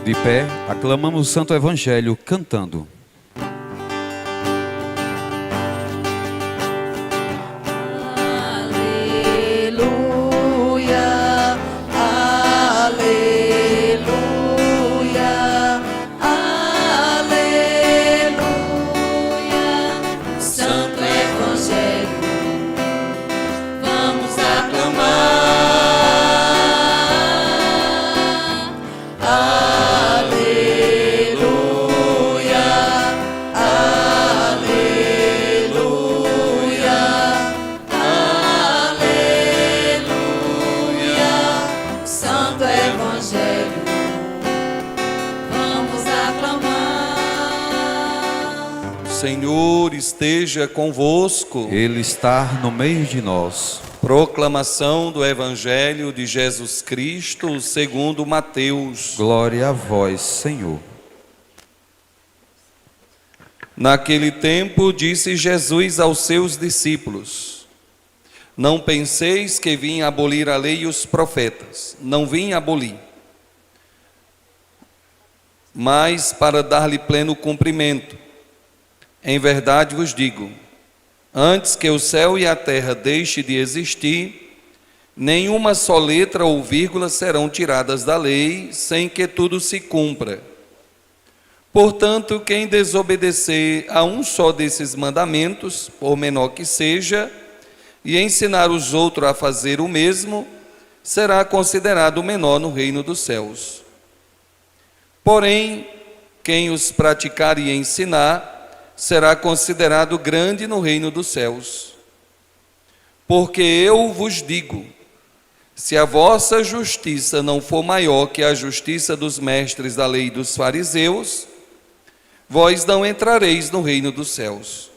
De pé, aclamamos o Santo Evangelho cantando. Senhor esteja convosco. Ele está no meio de nós. Proclamação do Evangelho de Jesus Cristo segundo Mateus. Glória a vós, Senhor. Naquele tempo disse Jesus aos seus discípulos: Não penseis que vim abolir a lei e os profetas. Não vim abolir, mas para dar-lhe pleno cumprimento. Em verdade vos digo, antes que o céu e a terra deixem de existir, nenhuma só letra ou vírgula serão tiradas da lei, sem que tudo se cumpra. Portanto, quem desobedecer a um só desses mandamentos, por menor que seja, e ensinar os outros a fazer o mesmo, será considerado menor no reino dos céus. Porém, quem os praticar e ensinar, será considerado grande no reino dos céus. Porque eu vos digo, se a vossa justiça não for maior que a justiça dos mestres da lei e dos fariseus, vós não entrareis no reino dos céus.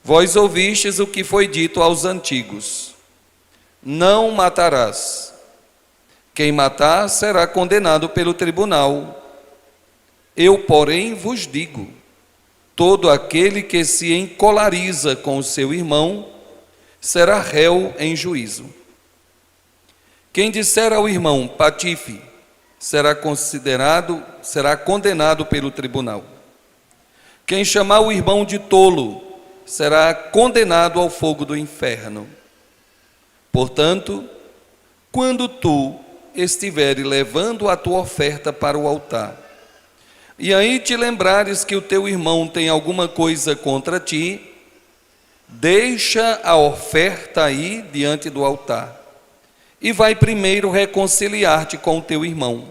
Vós ouvistes o que foi dito aos antigos: não matarás. Quem matar será condenado pelo tribunal. Eu, porém, vos digo: todo aquele que se encolariza com o seu irmão será réu em juízo. Quem disser ao irmão patife será condenado pelo tribunal. Quem chamar o irmão de tolo será condenado ao fogo do inferno. Portanto, quando tu estiveres levando a tua oferta para o altar, e aí te lembrares que o teu irmão tem alguma coisa contra ti, deixa a oferta aí diante do altar e vai primeiro reconciliar-te com o teu irmão.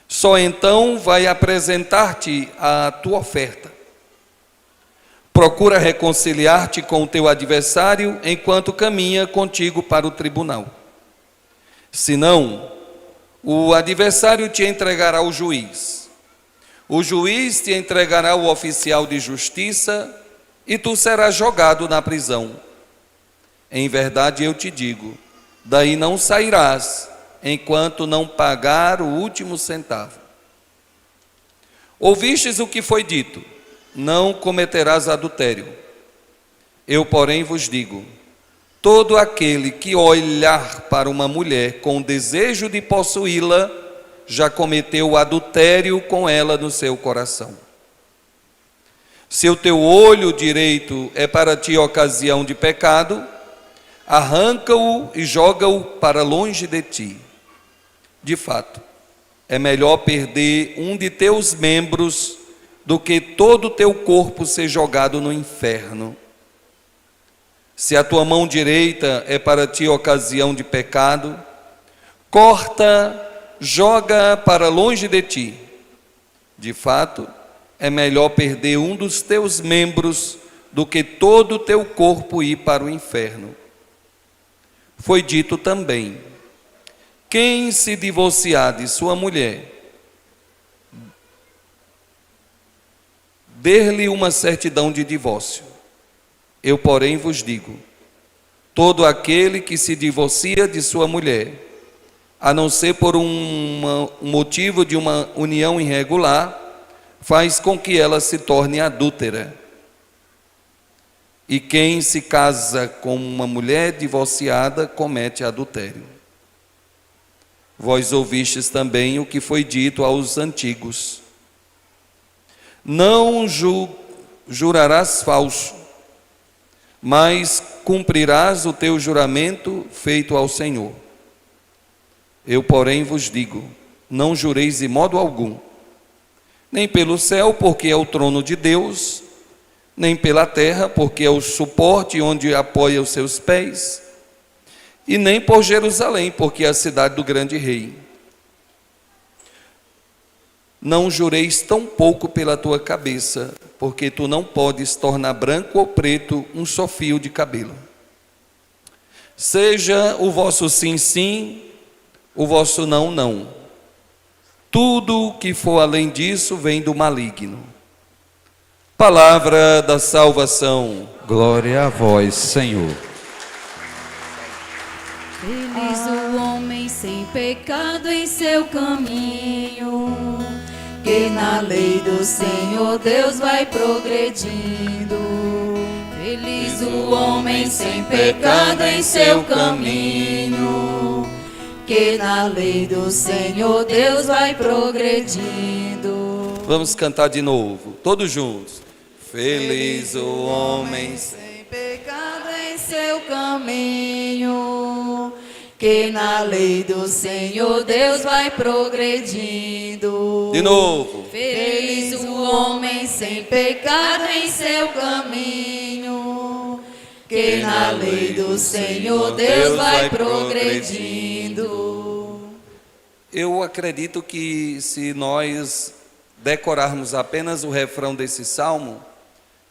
Só então vai apresentar-te a tua oferta. Procura reconciliar-te com o teu adversário enquanto caminha contigo para o tribunal. Senão, o adversário te entregará ao juiz. O juiz te entregará ao oficial de justiça e tu serás jogado na prisão. Em verdade eu te digo, daí não sairás enquanto não pagar o último centavo. Ouvistes o que foi dito: não cometerás adultério. Eu, porém, vos digo: todo aquele que olhar para uma mulher com desejo de possuí-la, já cometeu adultério com ela no seu coração. Se o teu olho direito é para ti ocasião de pecado, arranca-o e joga-o para longe de ti. De fato, é melhor perder um de teus membros do que todo o teu corpo ser jogado no inferno. Se a tua mão direita é para ti ocasião de pecado, corta, joga para longe de ti. De fato, é melhor perder um dos teus membros do que todo o teu corpo ir para o inferno. Foi dito também: quem se divorciar de sua mulher, dê-lhe uma certidão de divórcio. Eu, porém, vos digo: todo aquele que se divorcia de sua mulher, a não ser por um motivo de uma união irregular, faz com que ela se torne adúltera. E quem se casa com uma mulher divorciada comete adultério. Vós ouvistes também o que foi dito aos antigos: não jurarás falso, mas cumprirás o teu juramento feito ao Senhor. Eu, porém, vos digo: não jureis de modo algum, nem pelo céu, porque é o trono de Deus, nem pela terra, porque é o suporte onde apoia os seus pés, e nem por Jerusalém, porque é a cidade do grande rei. Não jureis tão pouco pela tua cabeça, porque tu não podes tornar branco ou preto um só fio de cabelo. Seja o vosso sim, sim, o vosso não, não. Tudo que for além disso vem do maligno. Palavra da salvação. Glória a vós, Senhor. Feliz o homem sem pecado em seu caminho, que na lei do Senhor Deus vai progredindo. Feliz o homem sem pecado em seu caminho, que na lei do Senhor Deus vai progredindo. Vamos cantar de novo, todos juntos. Feliz o homem sem pecado em seu caminho, que na lei do Senhor Deus vai progredindo. De novo. Feliz o homem sem pecado em seu caminho, que na lei do Senhor Deus vai progredindo. Eu acredito que se nós decorarmos apenas o refrão desse salmo,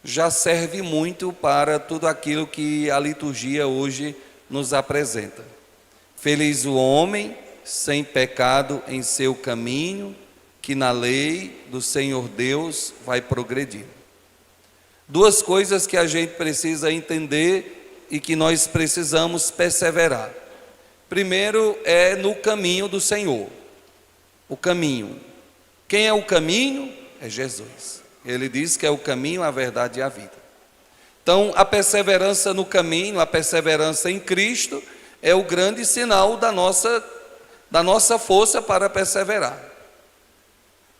já serve muito para tudo aquilo que a liturgia hoje nos apresenta. Feliz o homem sem pecado em seu caminho, que na lei do Senhor Deus vai progredir. Duas coisas que a gente precisa entender e que nós precisamos perseverar. Primeiro é no caminho do Senhor. O caminho. Quem é o caminho? É Jesus. Ele diz que é o caminho, a verdade e a vida. Então, a perseverança no caminho, a perseverança em Cristo, é o grande sinal da nossa força para perseverar.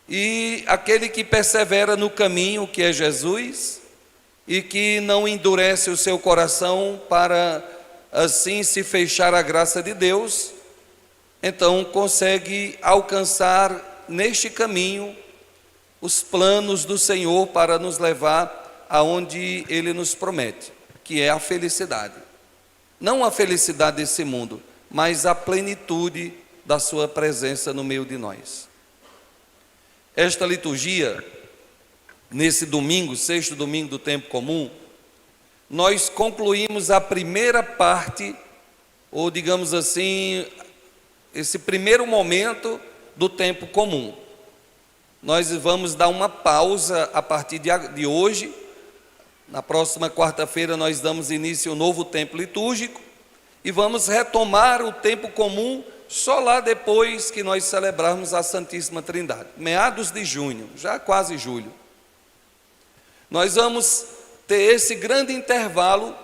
E aquele que persevera no caminho, que é Jesus, e que não endurece o seu coração para assim se fechar à graça de Deus, então consegue alcançar neste caminho os planos do Senhor para nos levar aonde Ele nos promete, que é a felicidade. Não a felicidade desse mundo, mas a plenitude da sua presença no meio de nós. Esta liturgia, nesse domingo, sexto domingo do tempo comum, nós concluímos a primeira parte, ou digamos assim, esse primeiro momento do tempo comum. Nós vamos dar uma pausa a partir de hoje. Na próxima quarta-feira nós damos início ao novo tempo litúrgico e vamos retomar o tempo comum só lá depois que nós celebrarmos a Santíssima Trindade, meados de junho, já quase julho. Nós vamos ter esse grande intervalo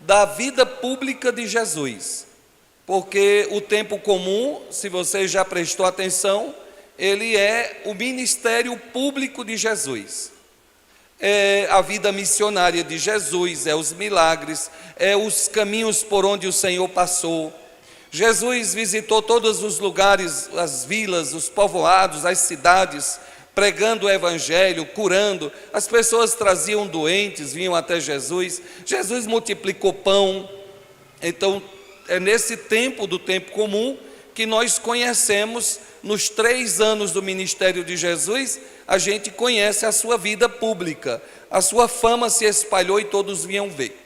da vida pública de Jesus, porque o tempo comum, se você já prestou atenção, ele é o ministério público de Jesus. É a vida missionária de Jesus, é os milagres, é os caminhos por onde o Senhor passou. Jesus visitou todos os lugares, as vilas, os povoados, as cidades, pregando o evangelho, curando. As pessoas traziam doentes, vinham até Jesus. Jesus multiplicou pão. Então, é nesse tempo do tempo comum que nós conhecemos, nos 3 anos do ministério de Jesus, a gente conhece a sua vida pública. A sua fama se espalhou e todos vinham ver.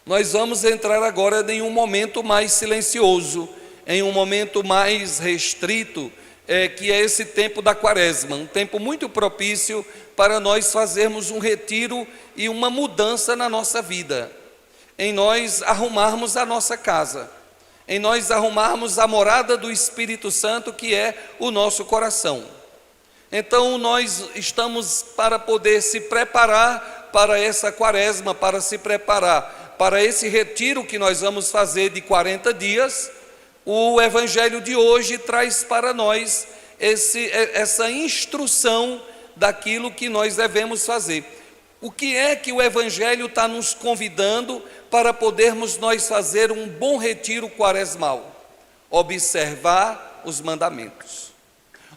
Nós vamos entrar agora em um momento mais silencioso, em um momento mais restrito, que é esse tempo da quaresma, um tempo muito propício para nós fazermos um retiro e uma mudança na nossa vida, em nós arrumarmos a nossa casa, em nós arrumarmos a morada do Espírito Santo, que é o nosso coração. Então nós estamos para poder se preparar para essa quaresma, para se preparar para esse retiro que nós vamos fazer de 40 dias, o evangelho de hoje traz para nós essa instrução daquilo que nós devemos fazer. O que é que o evangelho está nos convidando para podermos nós fazer um bom retiro quaresmal? Observar os mandamentos,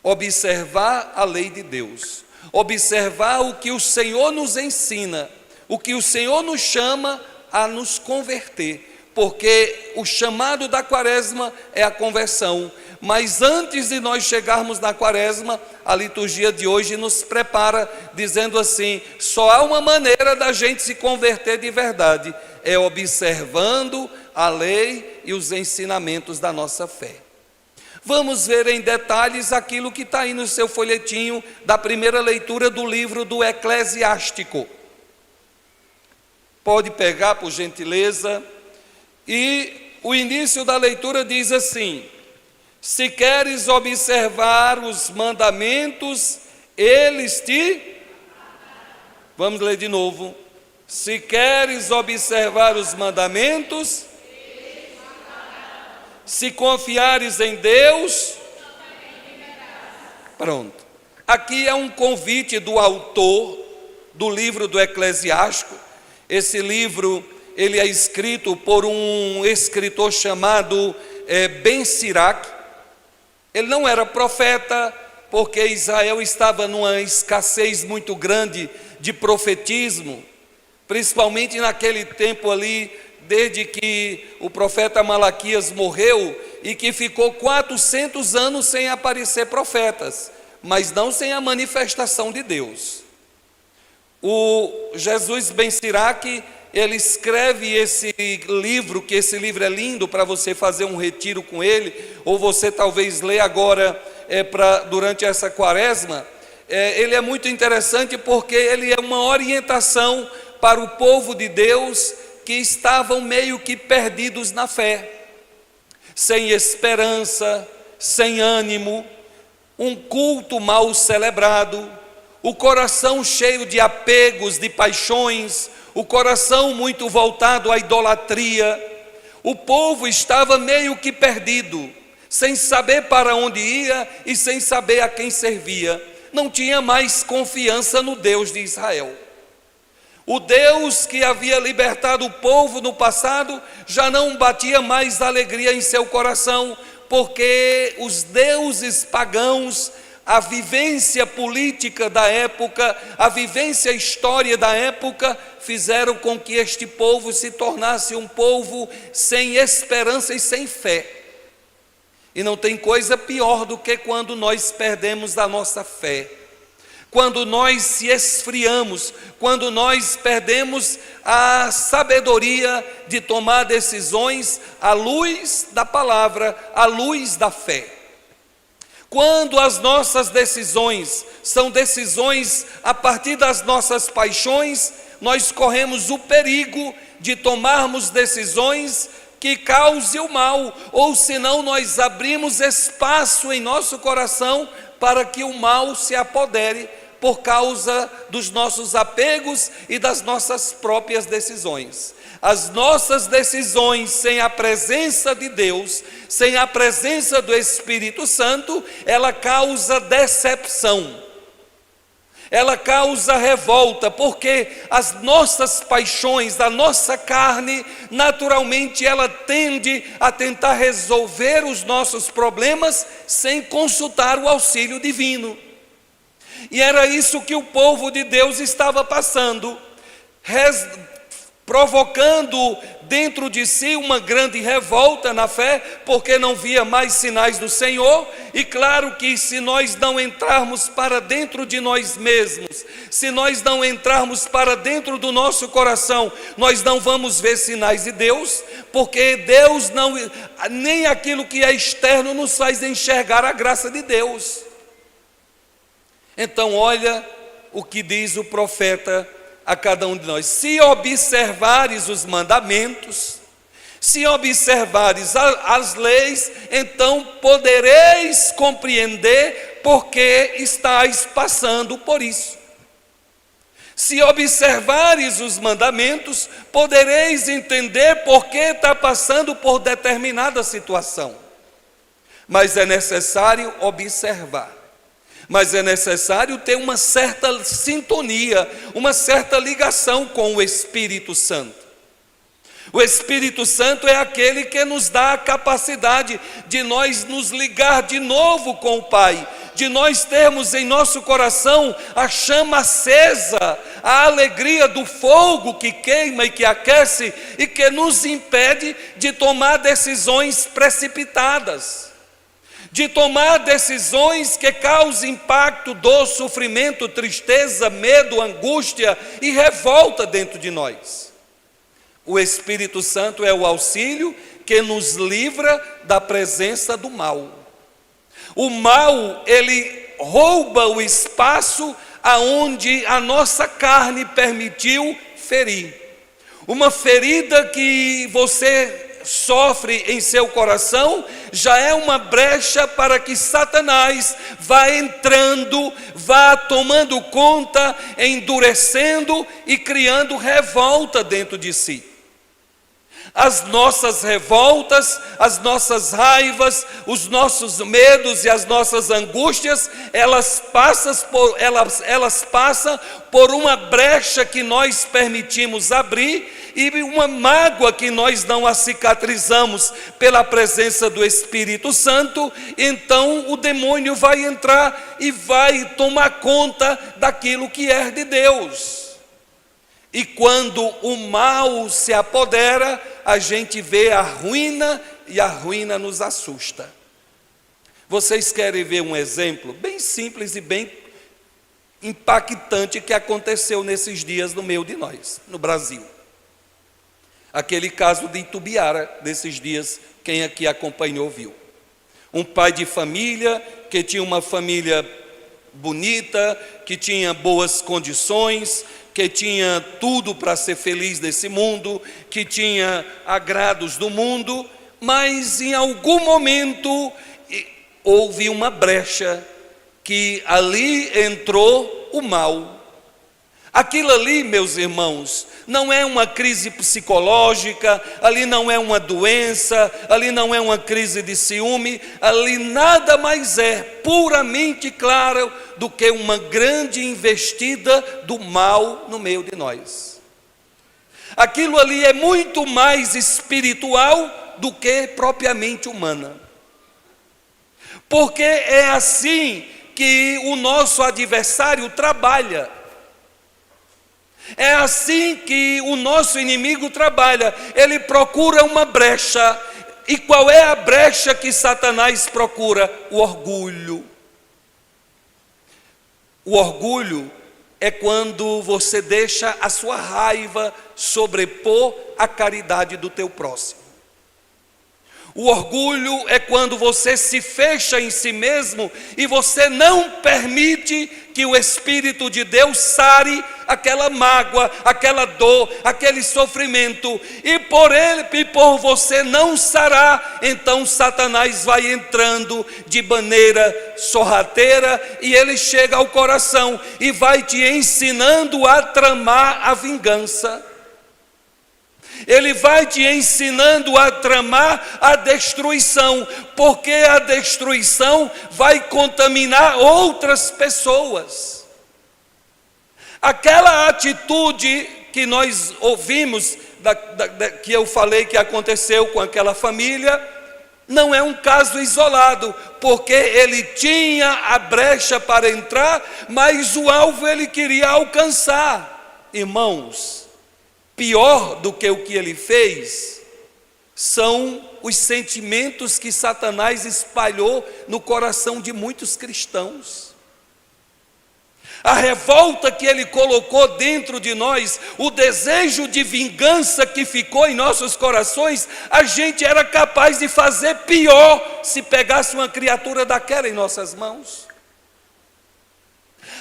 observar a lei de Deus, observar o que o Senhor nos ensina, o que o Senhor nos chama a nos converter, porque o chamado da quaresma é a conversão. Mas antes de nós chegarmos na quaresma, a liturgia de hoje nos prepara dizendo assim: só há uma maneira da gente se converter de verdade, é observando a lei e os ensinamentos da nossa fé. Vamos ver em detalhes aquilo que está aí no seu folhetinho da primeira leitura do livro do Eclesiástico. Pode pegar, por gentileza. E o início da leitura diz assim: se queres observar os mandamentos, eles te... Vamos ler de novo. Se queres observar os mandamentos, se confiares em Deus, pronto. Aqui é um convite do autor do livro do Eclesiástico. Esse livro, ele é escrito por um escritor chamado Ben Sirac. Ele não era profeta, porque Israel estava numa escassez muito grande de profetismo, principalmente naquele tempo ali, desde que o profeta Malaquias morreu e que ficou 400 anos sem aparecer profetas, mas não sem a manifestação de Deus. O Jesus Ben Sirac, ele escreve esse livro, que esse livro é lindo para você fazer um retiro com ele, ou você talvez lê agora durante essa quaresma. Ele é muito interessante porque ele é uma orientação para o povo de Deus que estavam meio que perdidos na fé, sem esperança, sem ânimo, um culto mal celebrado, o coração cheio de apegos, de paixões, o coração muito voltado à idolatria. O povo estava meio que perdido, sem saber para onde ia e sem saber a quem servia. Não tinha mais confiança no Deus de Israel. O Deus que havia libertado o povo no passado já não batia mais alegria em seu coração, porque os deuses pagãos, a vivência política da época, a vivência histórica da época, fizeram com que este povo se tornasse um povo sem esperança e sem fé. E não tem coisa pior do que quando nós perdemos a nossa fé, quando nós se esfriamos, quando nós perdemos a sabedoria de tomar decisões à luz da palavra, à luz da fé. Quando as nossas decisões são decisões a partir das nossas paixões, nós corremos o perigo de tomarmos decisões que causem o mal, ou senão nós abrimos espaço em nosso coração para que o mal se apodere por causa dos nossos apegos e das nossas próprias decisões. As nossas decisões sem a presença de Deus, sem a presença do Espírito Santo, ela causa decepção, ela causa revolta, porque as nossas paixões, a nossa carne, naturalmente ela tende a tentar resolver os nossos problemas sem consultar o auxílio divino. E era isso que o povo de Deus estava passando, provocando dentro de si uma grande revolta na fé, porque não via mais sinais do Senhor. E claro que se nós não entrarmos para dentro de nós mesmos, se nós não entrarmos para dentro do nosso coração, nós não vamos ver sinais de Deus, porque Deus não, nem aquilo que é externo nos faz enxergar a graça de Deus. Então olha o que diz o profeta a cada um de nós: se observares os mandamentos, se observares as leis, então podereis compreender porque estáis passando por isso. Se observares os mandamentos, podereis entender porque está passando por determinada situação. mas é necessário observar. Mas é necessário ter uma certa sintonia, uma certa ligação com o Espírito Santo. O Espírito Santo é aquele que nos dá a capacidade de nós nos ligar de novo com o Pai, de nós termos em nosso coração a chama acesa, a alegria do fogo que queima e que aquece e que nos impede de tomar decisões precipitadas, de tomar decisões que causem impacto, dor, sofrimento, tristeza, medo, angústia e revolta dentro de nós. O Espírito Santo é o auxílio que nos livra da presença do mal. O mal, ele rouba o espaço aonde a nossa carne permitiu ferir. Uma ferida que você sofre em seu coração já é uma brecha para que Satanás vá entrando, vá tomando conta, endurecendo e criando revolta dentro de si. As nossas revoltas, as nossas raivas, os nossos medos e as nossas angústias, elas passam por uma brecha que nós permitimos abrir e uma mágoa que nós não a cicatrizamos pela presença do Espírito Santo. Então o demônio vai entrar e vai tomar conta daquilo que é de Deus. E quando o mal se apodera, a gente vê a ruína e a ruína nos assusta. Vocês querem ver um exemplo bem simples e bem impactante que aconteceu nesses dias no meio de nós, no Brasil? Aquele caso de Itubiara, desses dias, quem aqui acompanhou viu. Um pai de família, que tinha uma família bonita, que tinha boas condições, que tinha tudo para ser feliz nesse mundo, que tinha agrados do mundo, mas em algum momento houve uma brecha, que ali entrou o mal. Aquilo ali, meus irmãos, não é uma crise psicológica, ali não é uma doença, ali não é uma crise de ciúme, ali nada mais é puramente claro do que uma grande investida do mal no meio de nós. Aquilo ali é muito mais espiritual do que propriamente humana. Porque é assim que o nosso adversário trabalha. É assim que o nosso inimigo trabalha. Ele procura uma brecha. E qual é a brecha que Satanás procura? O orgulho. O orgulho é quando você deixa a sua raiva sobrepor a caridade do teu próximo. O orgulho é quando você se fecha em si mesmo e você não permite que o Espírito de Deus sare aquela mágoa, aquela dor, aquele sofrimento. E por você não sarar, então Satanás vai entrando de maneira sorrateira e ele chega ao coração e vai te ensinando a tramar a vingança. Ele vai te ensinando a tramar a destruição, porque a destruição vai contaminar outras pessoas. Aquela atitude que nós ouvimos, que eu falei que aconteceu com aquela família, não é um caso isolado, porque ele tinha a brecha para entrar, mas o alvo ele queria alcançar. Irmãos, pior do que o que ele fez são os sentimentos que Satanás espalhou no coração de muitos cristãos. A revolta que ele colocou dentro de nós, o desejo de vingança que ficou em nossos corações, a gente era capaz de fazer pior se pegasse uma criatura daquela em nossas mãos.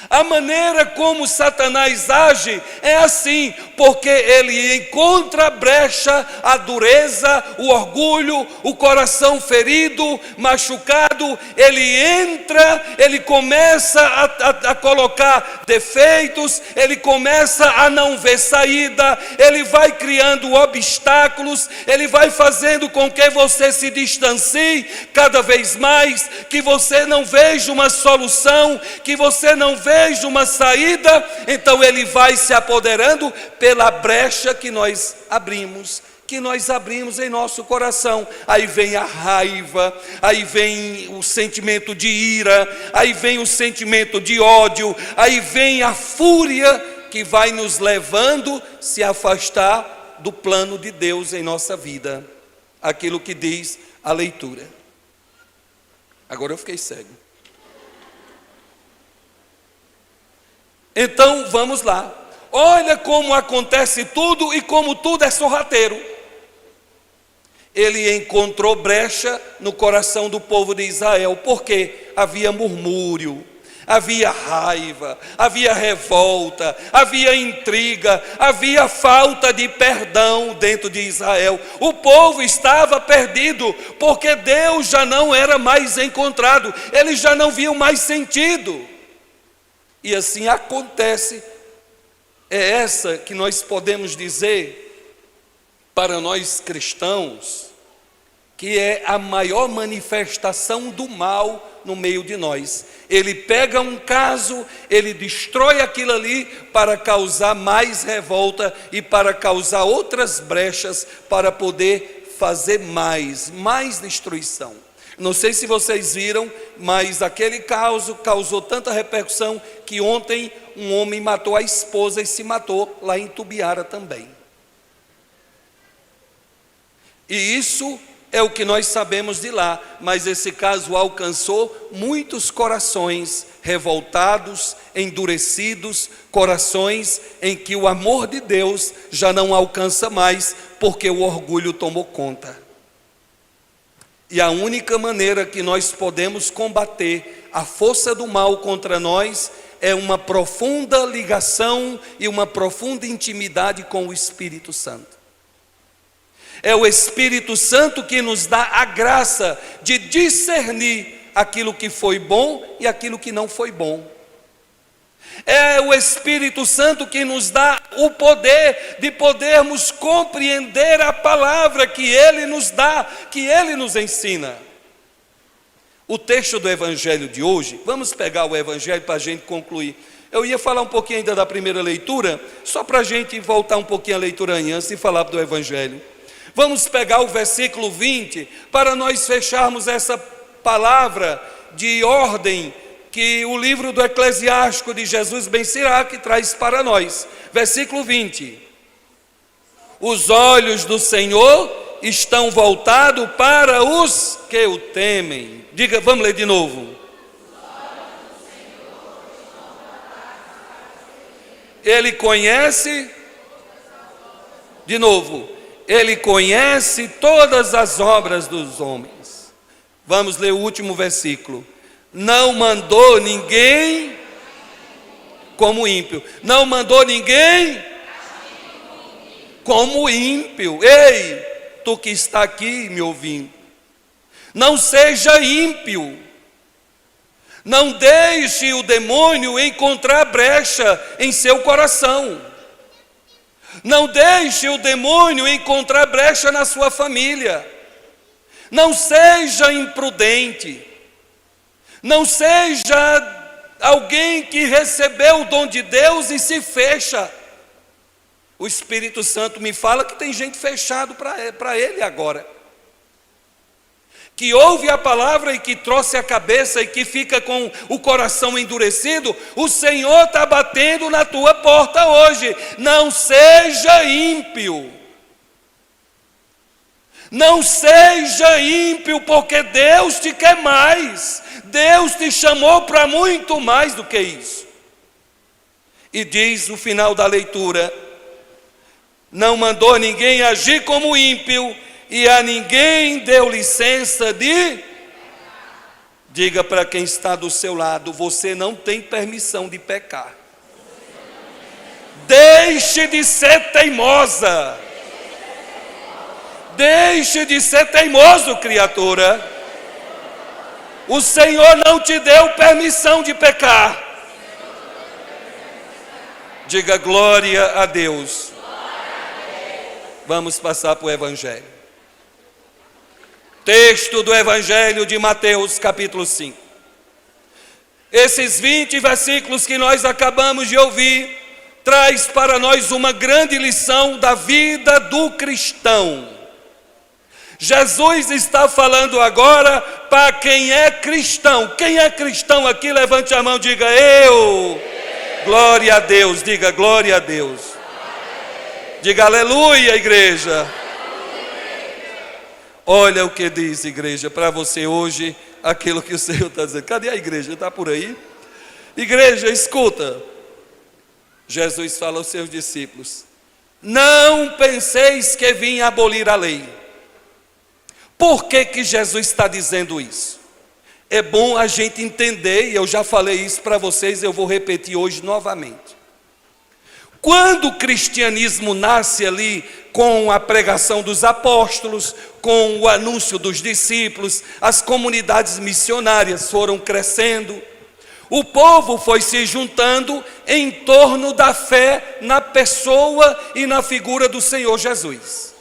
A maneira como Satanás age é assim, porque ele encontra a brecha, a dureza, o orgulho, o coração ferido, machucado, ele entra, ele começa a colocar defeitos, ele começa a não ver saída, ele vai criando obstáculos, ele vai fazendo com que você se distancie cada vez mais, que você não veja uma solução, que você não veja uma saída. Então ele vai se apoderando pela brecha que nós abrimos em nosso coração. Aí vem a raiva, aí vem o sentimento de ira, aí vem o sentimento de ódio, aí vem a fúria que vai nos levando a se afastar do plano de Deus em nossa vida. Aquilo que diz a leitura. Agora eu fiquei cego. Então vamos lá. Olha como acontece tudo e como tudo é sorrateiro. Ele encontrou brecha no coração do povo de Israel, porque havia murmúrio, havia raiva, havia revolta, havia intriga, havia falta de perdão dentro de Israel. O povo estava perdido, porque Deus já não era mais encontrado, eles já não viam mais sentido. E assim acontece, é essa que nós podemos dizer, para nós cristãos, que é a maior manifestação do mal no meio de nós. Ele pega um caso, ele destrói aquilo ali para causar mais revolta e para causar outras brechas, para poder fazer mais destruição. Não sei se vocês viram, mas aquele caso causou tanta repercussão que ontem um homem matou a esposa e se matou lá em Tubiara também. E isso é o que nós sabemos de lá, mas esse caso alcançou muitos corações revoltados, endurecidos, corações em que o amor de Deus já não alcança mais, porque o orgulho tomou conta. E a única maneira que nós podemos combater a força do mal contra nós é uma profunda ligação e uma profunda intimidade com o Espírito Santo. É o Espírito Santo que nos dá a graça de discernir aquilo que foi bom e aquilo que não foi bom. É o Espírito Santo que nos dá o poder de podermos compreender a palavra que Ele nos dá, que Ele nos ensina. O texto do Evangelho de hoje, vamos pegar o Evangelho para a gente concluir. Eu ia falar um pouquinho ainda da primeira leitura, só para a gente voltar um pouquinho à leitura antes e falar do Evangelho. Vamos pegar o versículo 20, para nós fecharmos essa palavra de ordem que o livro do Eclesiástico de Jesus Ben Sirac traz para nós. Versículo 20. Os olhos do Senhor estão voltados para os que o temem. Diga, vamos ler de novo. Ele conhece, de novo, Ele conhece todas as obras dos homens. Vamos ler o último versículo. Não mandou ninguém como ímpio. Não mandou ninguém como ímpio. Ei, tu que está aqui me ouvindo, não seja ímpio. Não deixe o demônio encontrar brecha em seu coração. Não deixe o demônio encontrar brecha na sua família. Não seja imprudente. Não seja alguém que recebeu o dom de Deus e se fecha. O Espírito Santo me fala que tem gente fechado para Ele agora. Que ouve a palavra e que trouxe a cabeça e que fica com o coração endurecido. O Senhor está batendo na tua porta hoje. Não seja ímpio. Não seja ímpio, porque Deus te quer mais. Deus te chamou para muito mais do que isso. E diz no final da leitura: não mandou ninguém agir como ímpio, e a ninguém deu licença Diga para quem está do seu lado: você não tem permissão de pecar. Deixe de ser teimosa. Deixe de ser teimoso, criatura. O Senhor não te deu permissão de pecar. Diga glória a Deus. Vamos passar para o Evangelho. Texto do Evangelho de Mateus, capítulo 5. Esses 20 versículos que nós acabamos de ouvir traz para nós uma grande lição da vida do cristão. Jesus está falando agora para quem é cristão. Quem é cristão aqui, levante a mão, diga eu. Glória a Deus, diga glória a Deus. Diga aleluia, igreja. Olha o que diz, igreja, para você hoje, aquilo que o Senhor está dizendo. Cadê a igreja? Está por aí? Igreja, escuta. Jesus fala aos seus discípulos: não penseis que vim abolir a lei. Por que que Jesus está dizendo isso? É bom a gente entender, e eu já falei isso para vocês, eu vou repetir hoje novamente. Quando o cristianismo nasce ali com a pregação dos apóstolos, com o anúncio dos discípulos, as comunidades missionárias foram crescendo, o povo foi se juntando em torno da fé na pessoa e na figura do Senhor Jesus.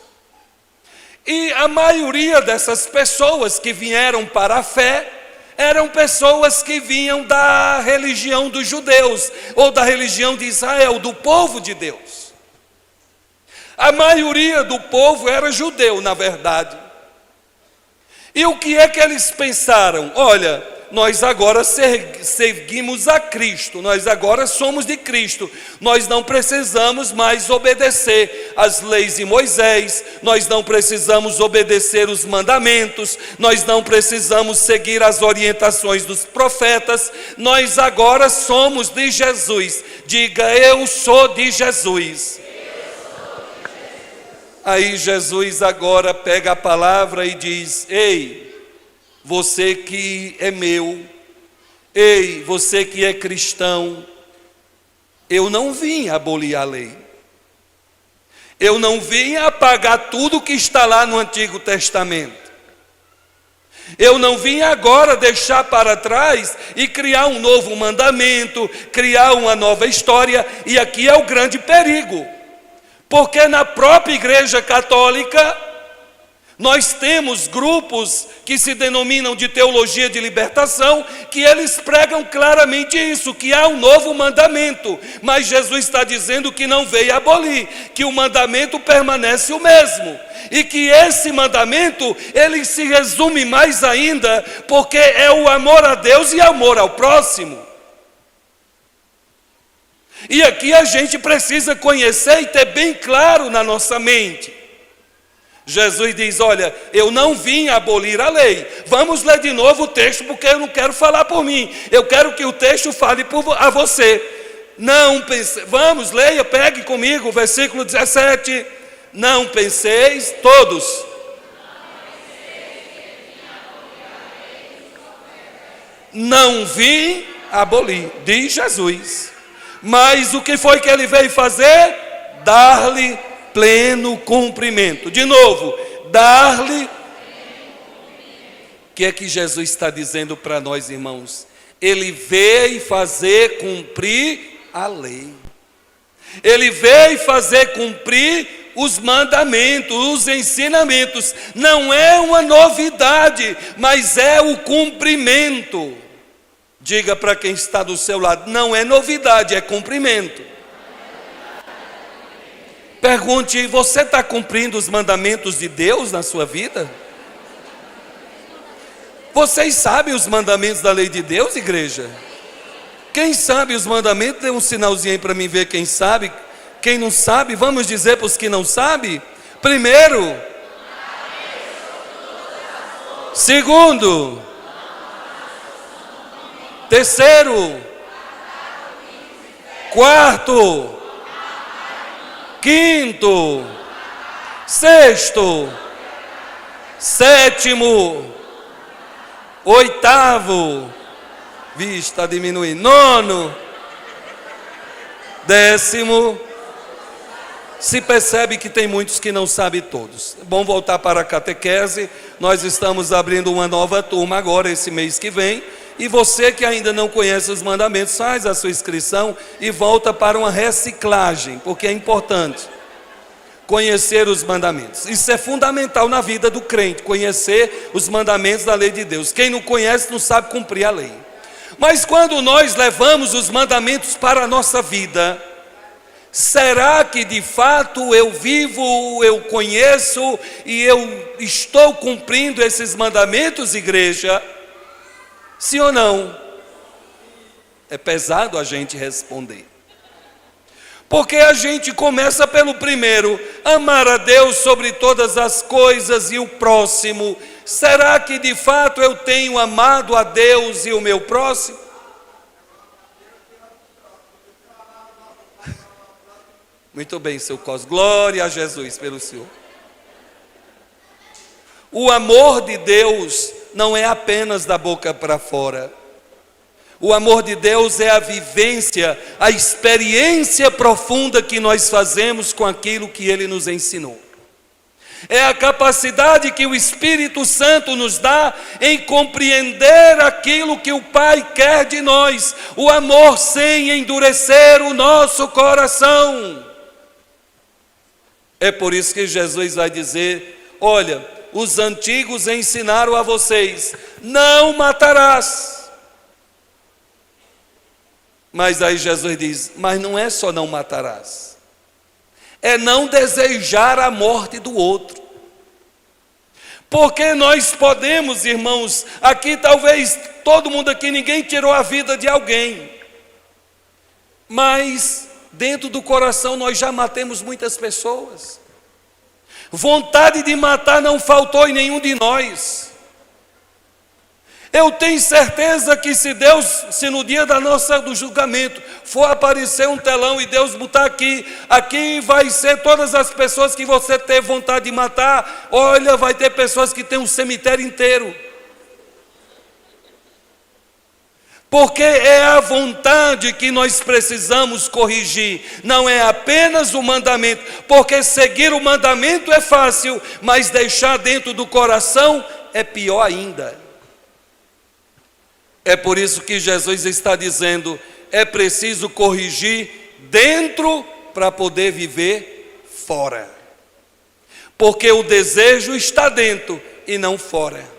E a maioria dessas pessoas que vieram para a fé eram pessoas que vinham da religião dos judeus, ou da religião de Israel, do povo de Deus. A maioria do povo era judeu, na verdade. E o que é que eles pensaram? Olha, nós agora seguimos a Cristo, nós agora somos de Cristo, nós não precisamos mais obedecer às leis de Moisés, nós não precisamos obedecer os mandamentos, nós não precisamos seguir as orientações dos profetas, nós agora somos de Jesus. Diga, eu sou de Jesus. Aí Jesus agora pega a palavra e diz: ei, você que é meu, ei, você que é cristão, eu não vim abolir a lei. Eu não vim apagar tudo que está lá no Antigo Testamento. Eu não vim agora deixar para trás e criar um novo mandamento, criar uma nova história, e aqui é o grande perigo. Porque na própria Igreja Católica, nós temos grupos que se denominam de teologia de libertação, que eles pregam claramente isso, que há um novo mandamento, mas Jesus está dizendo que não veio abolir, que o mandamento permanece o mesmo, e que esse mandamento, ele se resume mais ainda, porque é o amor a Deus e amor ao próximo. E aqui a gente precisa conhecer e ter bem claro na nossa mente. Jesus diz: olha, eu não vim abolir a lei. Vamos ler de novo o texto, porque eu não quero falar por mim, eu quero que o texto fale a você. Não pense, vamos, leia, pegue comigo o versículo 17. Não penseis, todos. Não vim abolir, diz Jesus. Mas o que foi que ele veio fazer? Dar-lhe pleno cumprimento. De novo, dar-lhe. O que é que Jesus está dizendo para nós, irmãos? Ele veio fazer cumprir a lei. Ele veio fazer cumprir os mandamentos, os ensinamentos. Não é uma novidade, mas é o cumprimento. Diga para quem está do seu lado: não é novidade, é cumprimento. Pergunte: você está cumprindo os mandamentos de Deus na sua vida? Vocês sabem os mandamentos da lei de Deus, igreja? Quem sabe os mandamentos, dê um sinalzinho aí para mim ver quem sabe. Quem não sabe, vamos dizer para os que não sabem. Primeiro. Segundo. Terceiro. Quarto. Quinto. Sexto. Sétimo. 8º, vixe, está diminuindo, 9º, 10º. Se percebe que tem muitos que não sabem todos. É bom voltar para a catequese. Nós estamos abrindo uma nova turma agora, esse mês que vem. E você que ainda não conhece os mandamentos, faz a sua inscrição e volta para uma reciclagem, porque é importante conhecer os mandamentos. Isso é fundamental na vida do crente, conhecer os mandamentos da lei de Deus. Quem não conhece não sabe cumprir a lei. Mas quando nós levamos os mandamentos para a nossa vida, será que de fato eu vivo, eu conheço e eu estou cumprindo esses mandamentos, igreja? Sim ou não? É pesado a gente responder. Porque a gente começa pelo primeiro, amar a Deus sobre todas as coisas e o próximo. Será que de fato eu tenho amado a Deus e o meu próximo? Muito bem, seu Cos. Glória a Jesus pelo Senhor. O amor de Deus não é apenas da boca para fora. O amor de Deus é a vivência, a experiência profunda que nós fazemos com aquilo que Ele nos ensinou. É a capacidade que o Espírito Santo nos dá em compreender aquilo que o Pai quer de nós. O amor sem endurecer o nosso coração. É por isso que Jesus vai dizer: olha, os antigos ensinaram a vocês, não matarás. Mas aí Jesus diz, mas não é só não matarás, é não desejar a morte do outro. Porque nós podemos, irmãos, aqui talvez todo mundo aqui, ninguém tirou a vida de alguém, mas dentro do coração nós já matamos muitas pessoas. Vontade de matar não faltou em nenhum de nós. Eu tenho certeza que se no dia do julgamento for aparecer um telão e Deus botar aqui vai ser todas as pessoas que você teve vontade de matar. Olha, vai ter pessoas que tem um cemitério inteiro. Porque é a vontade que nós precisamos corrigir, não é apenas o mandamento, porque seguir o mandamento é fácil, mas deixar dentro do coração é pior ainda. É por isso que Jesus está dizendo, é preciso corrigir dentro para poder viver fora. Porque o desejo está dentro e não fora.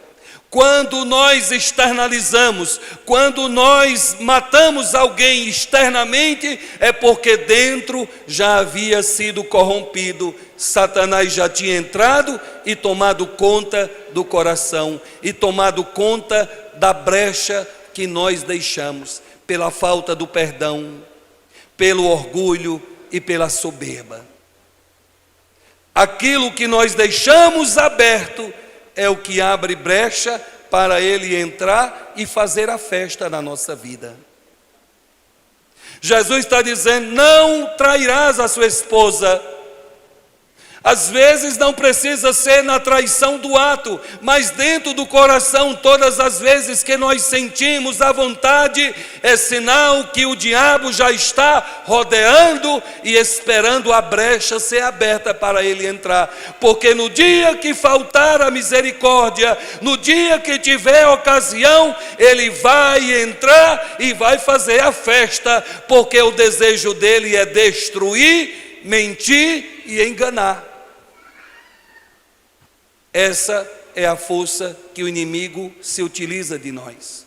Quando nós externalizamos, quando nós matamos alguém externamente, é porque dentro já havia sido corrompido. Satanás já tinha entrado e tomado conta do coração, e tomado conta da brecha que nós deixamos, pela falta do perdão, pelo orgulho e pela soberba. Aquilo que nós deixamos aberto é o que abre brecha para ele entrar e fazer a festa na nossa vida. Jesus está dizendo, não trairás a sua esposa. Às vezes não precisa ser na traição do ato, mas dentro do coração, todas as vezes que nós sentimos a vontade, é sinal que o diabo já está rodeando e esperando a brecha ser aberta para ele entrar. Porque no dia que faltar a misericórdia, no dia que tiver ocasião, ele vai entrar e vai fazer a festa, porque o desejo dele é destruir, mentir e enganar. Essa é a força que o inimigo se utiliza de nós.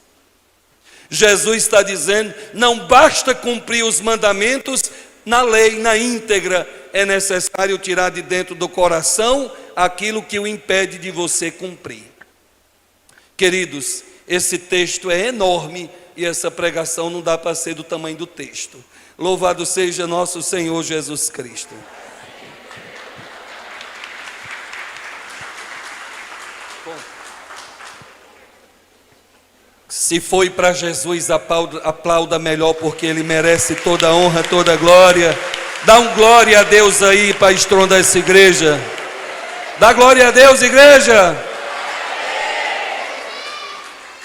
Jesus está dizendo, não basta cumprir os mandamentos na lei, na íntegra, é necessário tirar de dentro do coração aquilo que o impede de você cumprir. Queridos, esse texto é enorme e essa pregação não dá para ser do tamanho do texto. Louvado seja nosso Senhor Jesus Cristo. Se foi para Jesus, aplauda melhor, porque Ele merece toda a honra, toda a glória. Dá um glória a Deus aí para estrondar essa igreja. Dá glória a Deus, igreja.